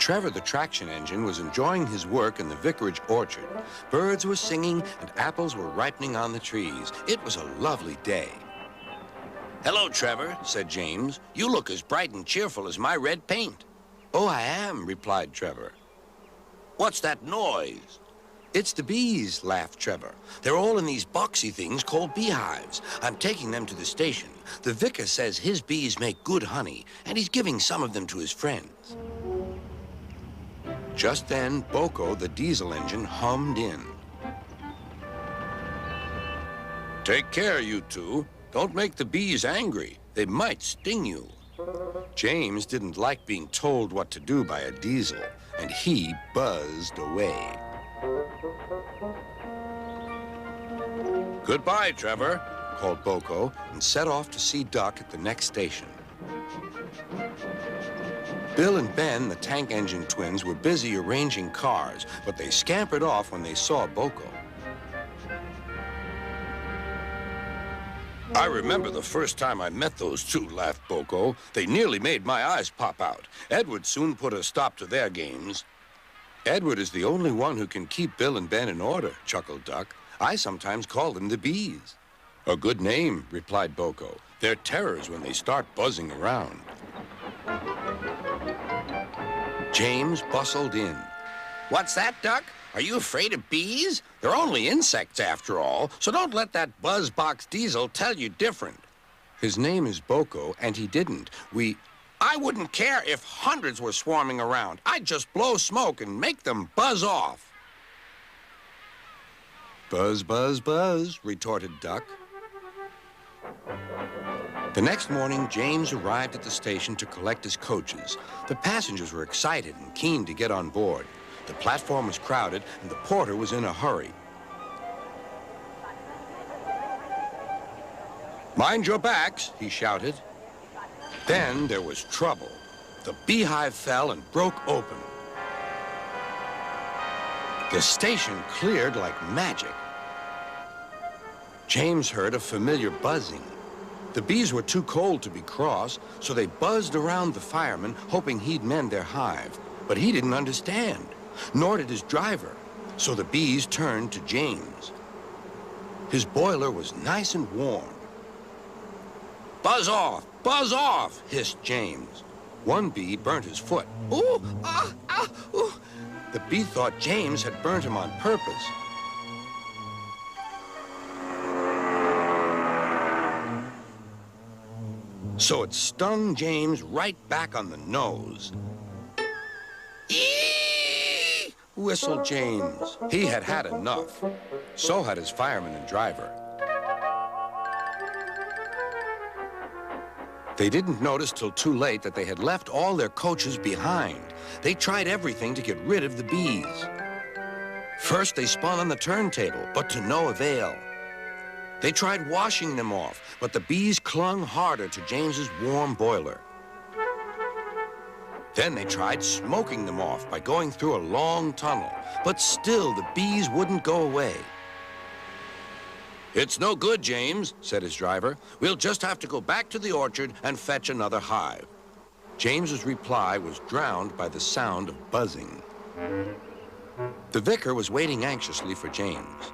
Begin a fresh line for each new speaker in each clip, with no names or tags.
Trevor the traction engine was enjoying his work in the vicarage orchard. Birds were singing and apples were ripening on the trees. It was a lovely day.
Hello, Trevor, said James. You look as bright and cheerful as my red paint.
Oh, I am, replied Trevor.
What's that noise?
It's the bees, laughed Trevor. They're all in these boxy things called beehives. I'm taking them to the station. The vicar says his bees make good honey, and he's giving some of them to his friends. Just then, Boko, the diesel engine, hummed in.
Take care, you two. Don't make the bees angry. They might sting you.
James didn't like being told what to do by a diesel, and he buzzed away.
Goodbye, Trevor,
called Boko, and set off to see Duck at the next station. Bill and Ben, the tank engine twins, were busy arranging cars, but they scampered off when they saw Boko.
I remember the first time I met those two, laughed Boko. They nearly made my eyes pop out. Edward soon put a stop to their games.
Edward is the only one who can keep Bill and Ben in order, chuckled Duck. I sometimes call them the bees.
A good name, replied Boko. They're terrors when they start buzzing around.
James bustled in.
What's that, Duck? Are you afraid of bees? They're only insects after all, so don't let that buzzbox diesel tell you different.
His name is Boko, and he didn't.
I wouldn't care if hundreds were swarming around. I'd just blow smoke and make them buzz off.
Buzz, buzz, buzz, retorted Duck. The next morning, James arrived at the station to collect his coaches. The passengers were excited and keen to get on board. The platform was crowded, and the porter was in a hurry.
Mind your backs, he shouted.
Then there was trouble. The beehive fell and broke open. The station cleared like magic. James heard a familiar buzzing. The bees were too cold to be cross, so they buzzed around the fireman, hoping he'd mend their hive. But he didn't understand, nor did his driver, so the bees turned to James. His boiler was nice and warm.
Buzz off, hissed James.
One bee burnt his foot.
Ooh, ooh.
The bee thought James had burnt him on purpose. So it stung James right back on the nose.
Eee!
Whistled James. He had had enough. So had his fireman and driver. They didn't notice till too late that they had left all their coaches behind. They tried everything to get rid of the bees. First, they spun on the turntable, but to no avail. They tried washing them off, but the bees clung harder to James's warm boiler. Then they tried smoking them off by going through a long tunnel, but still the bees wouldn't go away.
It's no good, James, said his driver. We'll just have to go back to the orchard and fetch another hive.
James's reply was drowned by the sound of buzzing. The vicar was waiting anxiously for James.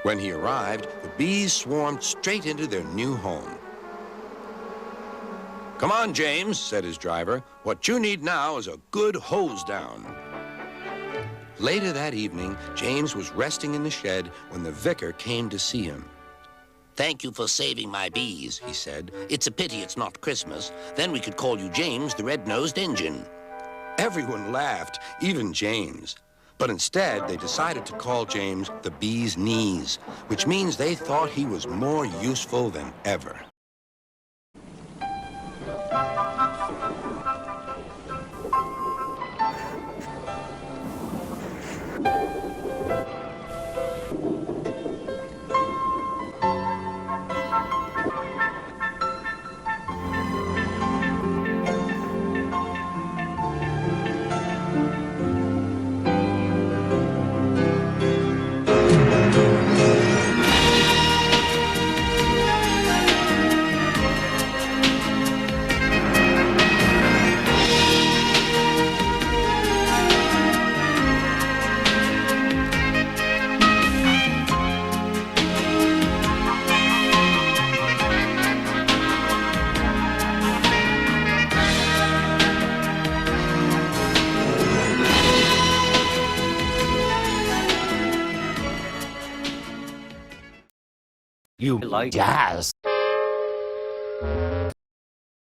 When he arrived, the bees swarmed straight into their new home.
Come on, James, said his driver. What you need now is a good hose down.
Later that evening, James was resting in the shed when the vicar came to see him.
Thank you for saving my bees, he said. It's a pity it's not Christmas. Then we could call you James the Red-Nosed Engine.
Everyone laughed, even James. But instead, they decided to call James the Bee's Knees, which means they thought he was more useful than ever.
You like jazz.